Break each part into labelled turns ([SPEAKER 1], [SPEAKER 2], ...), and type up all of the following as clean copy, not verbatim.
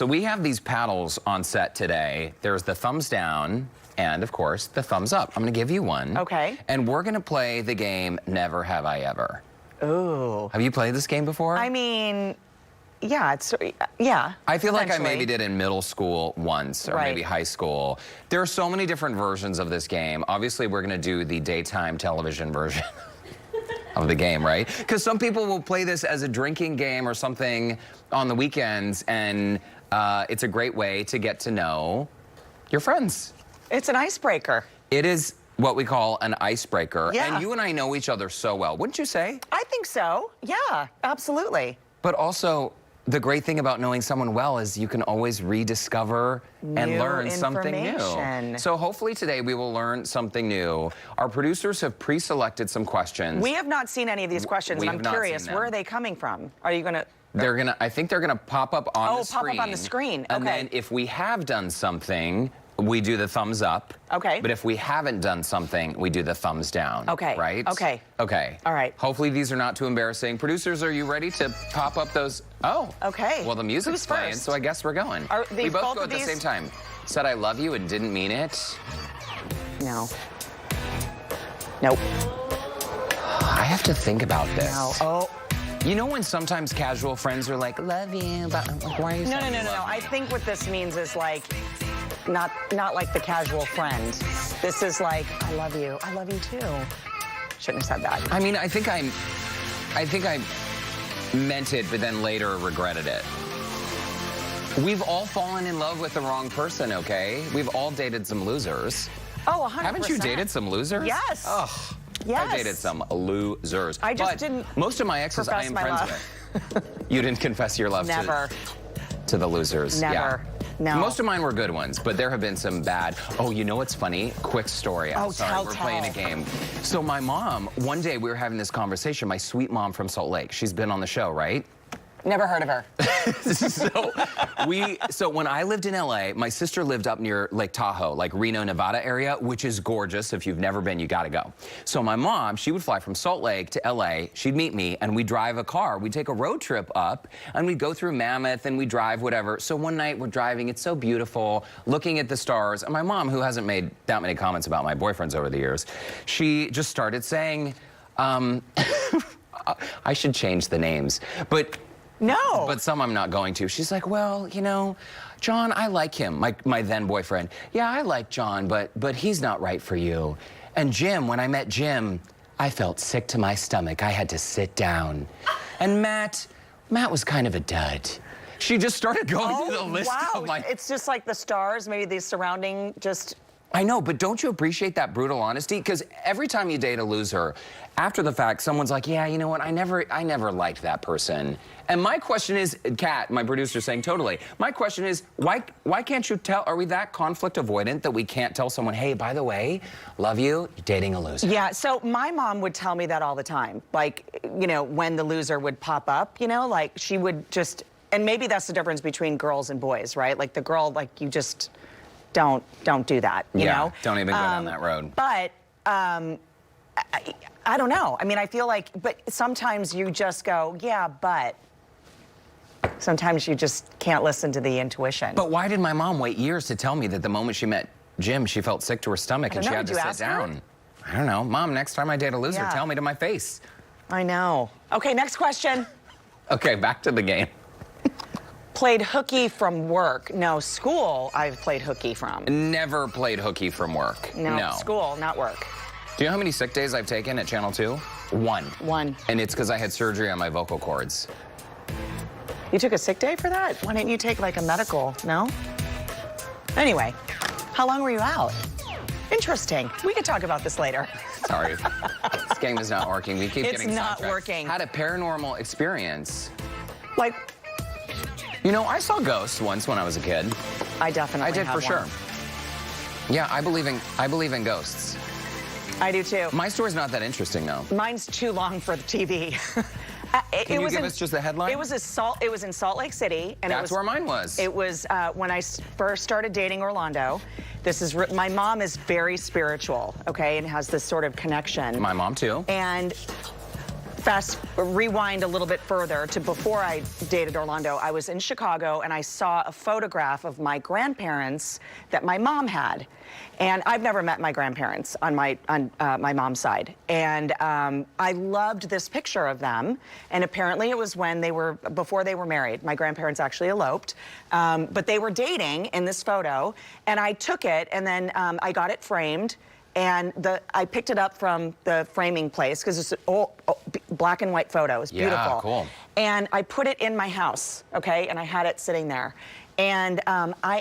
[SPEAKER 1] So we have these paddles on set today. There's the thumbs down and, of course, the thumbs up. I'm going to give you one.
[SPEAKER 2] Okay.
[SPEAKER 1] And we're going to play the game Never Have I Ever.
[SPEAKER 2] Ooh.
[SPEAKER 1] Have you played this game before?
[SPEAKER 2] I mean, yeah, yeah.
[SPEAKER 1] I feel like I maybe did in middle school once, or maybe high school. There are so many different versions of this game. Obviously, we're going to do the daytime television version of the game, right? Because some people will play this as a drinking game or something on the weekends, and it's a great way to get to know your friends.
[SPEAKER 2] It's an icebreaker.
[SPEAKER 1] It is what we call an icebreaker.
[SPEAKER 2] Yeah.
[SPEAKER 1] And you and I know each other so well, wouldn't you say?
[SPEAKER 2] I think so. Yeah, absolutely.
[SPEAKER 1] But also, the great thing about knowing someone well is you can always rediscover and learn something new. So hopefully today we will learn something new. Our producers have pre-selected some questions.
[SPEAKER 2] We have not seen any of these questions, and I'm curious, where are they coming from? Are you gonna...
[SPEAKER 1] I think they're gonna pop up on the screen.
[SPEAKER 2] Oh, pop up on the screen, okay.
[SPEAKER 1] And then if we have done something, we do the thumbs up.
[SPEAKER 2] Okay.
[SPEAKER 1] But if we haven't done something, we do the thumbs down.
[SPEAKER 2] Okay.
[SPEAKER 1] Right?
[SPEAKER 2] Okay.
[SPEAKER 1] Okay.
[SPEAKER 2] All right.
[SPEAKER 1] Hopefully these are not too embarrassing. Producers, are you ready to pop up those? Oh.
[SPEAKER 2] Okay.
[SPEAKER 1] Well, the music's playing, so I guess we're going. We both go at the same time. Said I love you and didn't mean it.
[SPEAKER 2] No. Nope.
[SPEAKER 1] I have to think about this.
[SPEAKER 2] No. Oh.
[SPEAKER 1] You know when sometimes casual friends are like, love you, but like, why are you saying
[SPEAKER 2] No. I think what this means is like, not like the casual friend. This is like, I love you too. Shouldn't have said that.
[SPEAKER 1] I mean, I think I meant it, but then later regretted it. We've all fallen in love with the wrong person, okay? We've all dated some losers.
[SPEAKER 2] Oh, 100%.
[SPEAKER 1] Haven't you dated some losers?
[SPEAKER 2] Yes.
[SPEAKER 1] Oh,
[SPEAKER 2] yes.
[SPEAKER 1] I dated some losers.
[SPEAKER 2] I just didn't.
[SPEAKER 1] Most of my exes I am friends with. You didn't confess your love to the losers.
[SPEAKER 2] Never.
[SPEAKER 1] Yeah.
[SPEAKER 2] No.
[SPEAKER 1] Most of mine were good ones, but there have been some bad. Oh, you know what's funny? Quick story. I'm sorry, we're playing a game. So my mom, one day we were having this conversation, my sweet mom from Salt Lake. She's been on the show, right?
[SPEAKER 2] Never heard of her.
[SPEAKER 1] So when I lived in LA, my sister lived up near Lake Tahoe, like Reno, Nevada area, which is gorgeous. If you've never been, you gotta go. So my mom, she would fly from Salt Lake to LA. She'd meet me and we'd drive a car. We'd take a road trip up and we'd go through Mammoth and we'd drive whatever. So one night we're driving, it's so beautiful, looking at the stars. And my mom, who hasn't made that many comments about my boyfriends over the years, she just started saying, I should change the names, but
[SPEAKER 2] no.
[SPEAKER 1] But some I'm not going to. She's like, well, you know, John, I like him, my then boyfriend. Yeah, I like John, but he's not right for you. And Jim, when I met Jim, I felt sick to my stomach. I had to sit down. And Matt was kind of a dud. She just started going through the list of my...
[SPEAKER 2] It's just like the stars, maybe the surrounding just...
[SPEAKER 1] I know, but don't you appreciate that brutal honesty? Because every time you date a loser, after the fact, someone's like, yeah, you know what, I never liked that person. And my question is, Kat, my producer's saying totally, my question is, why can't you tell, are we that conflict avoidant that we can't tell someone, hey, by the way, love you, you're dating a loser?
[SPEAKER 2] Yeah, so my mom would tell me that all the time. Like, you know, when the loser would pop up, you know, like she would just, and maybe that's the difference between girls and boys, right? Like the girl, like you just... Don't do that, you know?
[SPEAKER 1] Don't even go down that road.
[SPEAKER 2] But, I don't know. I mean, I feel like, but sometimes you just go, yeah, but. Sometimes you just can't listen to the intuition.
[SPEAKER 1] But why did my mom wait years to tell me that the moment she met Jim, she felt sick to her stomach and she had to sit down? I don't know. Mom, next time I date a loser, tell me to my face.
[SPEAKER 2] I know. Okay, next question.
[SPEAKER 1] Okay, back to the game.
[SPEAKER 2] Played hooky from work. No, school I've played hooky from.
[SPEAKER 1] Never played hooky from work.
[SPEAKER 2] No, school, not work.
[SPEAKER 1] Do you know how many sick days I've taken at Channel 2? One.
[SPEAKER 2] One.
[SPEAKER 1] And it's because I had surgery on my vocal cords.
[SPEAKER 2] You took a sick day for that? Why didn't you take like a medical, no? Anyway, how long were you out? Interesting. We could talk about this later.
[SPEAKER 1] Sorry. This game is not working. We keep getting sidetracked.
[SPEAKER 2] It's not working.
[SPEAKER 1] Had a paranormal experience.
[SPEAKER 2] Like...
[SPEAKER 1] You know, I saw ghosts once when I was a kid.
[SPEAKER 2] I definitely
[SPEAKER 1] did for sure. Yeah, I believe in ghosts.
[SPEAKER 2] I do too.
[SPEAKER 1] My story's not that interesting though.
[SPEAKER 2] Mine's too long for the TV.
[SPEAKER 1] Can you give us just the headline?
[SPEAKER 2] It was in Salt Lake City, and
[SPEAKER 1] that's where mine was.
[SPEAKER 2] It was when I first started dating Orlando. My mom is very spiritual, okay, and has this sort of connection.
[SPEAKER 1] My mom too.
[SPEAKER 2] And rewind a little bit further to before I dated Orlando. I was in Chicago and I saw a photograph of my grandparents that my mom had. And I've never met my grandparents on my mom's side. And I loved this picture of them. And apparently it was when before they were married. My grandparents actually eloped. But they were dating in this photo. And I took it and then I got it framed. And I picked it up from the framing place because it's an black and white photo. It's beautiful.
[SPEAKER 1] Yeah, cool.
[SPEAKER 2] And I put it in my house, okay? And I had it sitting there. And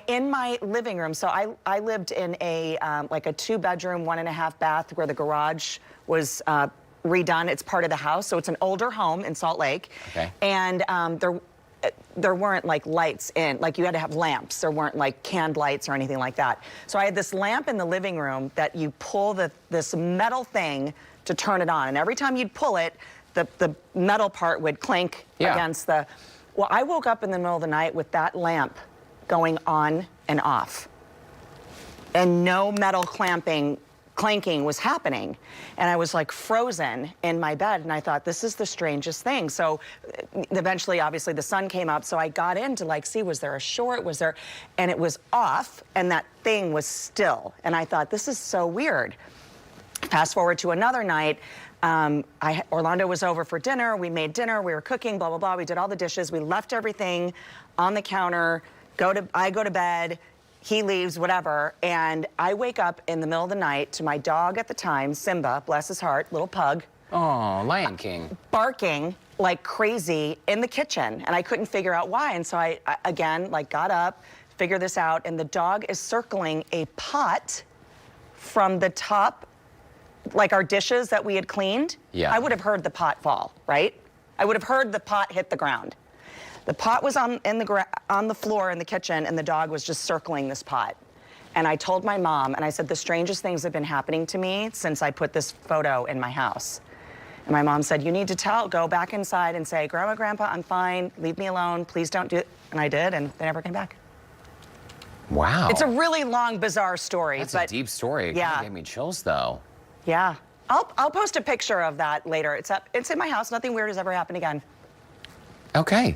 [SPEAKER 2] in my living room, so I lived in like a 2-bedroom, 1.5 bath where the garage was redone. It's part of the house. So it's an older home in Salt Lake.
[SPEAKER 1] Okay.
[SPEAKER 2] And there weren't like lights in, like you had to have lamps. There weren't like canned lights or anything like that. So I had this lamp in the living room that you pull this metal thing to turn it on. And every time you'd pull it, the metal part would clink against the... Well, I woke up in the middle of the night with that lamp going on and off. And no metal clanking was happening. And I was like frozen in my bed and I thought, this is the strangest thing. So eventually, obviously the sun came up. So I got in to like see, was there a short? Was there, and it was off and that thing was still. And I thought, this is so weird. Fast forward to another night. Orlando was over for dinner. We made dinner. We were cooking, blah, blah, blah. We did all the dishes. We left everything on the counter. I go to bed. He leaves, whatever, and I wake up in the middle of the night to my dog at the time, Simba, bless his heart, little pug.
[SPEAKER 1] Oh, Lion King.
[SPEAKER 2] Barking like crazy in the kitchen, and I couldn't figure out why. And so I again, like got up, figured this out, and the dog is circling a pot from the top, like our dishes that we had cleaned.
[SPEAKER 1] Yeah.
[SPEAKER 2] I would have heard the pot fall, right? I would have heard the pot hit the ground. The pot was on the floor in the kitchen, and the dog was just circling this pot. And I told my mom, and I said, the strangest things have been happening to me since I put this photo in my house. And my mom said, you need to go back inside and say, Grandma, Grandpa, I'm fine. Leave me alone. Please don't do it. And I did, and they never came back.
[SPEAKER 1] Wow.
[SPEAKER 2] It's a really long, bizarre story.
[SPEAKER 1] That's a deep story.
[SPEAKER 2] Yeah.
[SPEAKER 1] Kind of gave me chills, though.
[SPEAKER 2] Yeah. I'll post a picture of that later. It's in my house. Nothing weird has ever happened again.
[SPEAKER 1] Okay.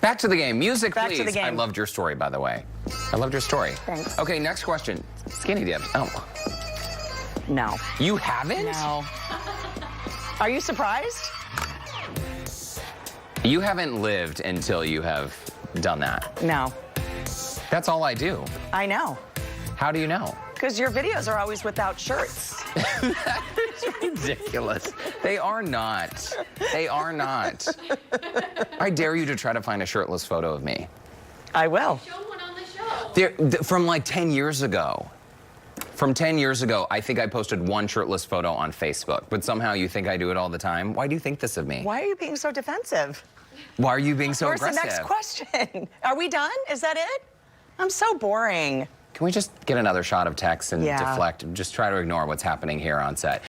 [SPEAKER 1] Back to the game. Music,
[SPEAKER 2] Back
[SPEAKER 1] please.
[SPEAKER 2] to the game.
[SPEAKER 1] I loved your story, by the way. I loved your story.
[SPEAKER 2] Thanks.
[SPEAKER 1] Okay, next question. Skinny dip. Oh.
[SPEAKER 2] No.
[SPEAKER 1] You haven't?
[SPEAKER 2] No. Are you surprised?
[SPEAKER 1] You haven't lived until you have done that.
[SPEAKER 2] No.
[SPEAKER 1] That's all I do.
[SPEAKER 2] I know.
[SPEAKER 1] How do you know?
[SPEAKER 2] Because your videos are always without shirts.
[SPEAKER 1] It's ridiculous. They are not. They are not. I dare you to try to find a shirtless photo of me.
[SPEAKER 2] I will.
[SPEAKER 3] Show one on the show.
[SPEAKER 1] From like 10 years ago. From 10 years ago, I think I posted one shirtless photo on Facebook, but somehow you think I do it all the time. Why do you think this of me?
[SPEAKER 2] Why are you being so defensive?
[SPEAKER 1] Why are you being so
[SPEAKER 2] Where's
[SPEAKER 1] aggressive?
[SPEAKER 2] the next question? Are we done? Is that it? I'm so boring.
[SPEAKER 1] Can we just get another shot of Tex and
[SPEAKER 2] Yeah.
[SPEAKER 1] deflect? Just try to ignore what's happening here on set.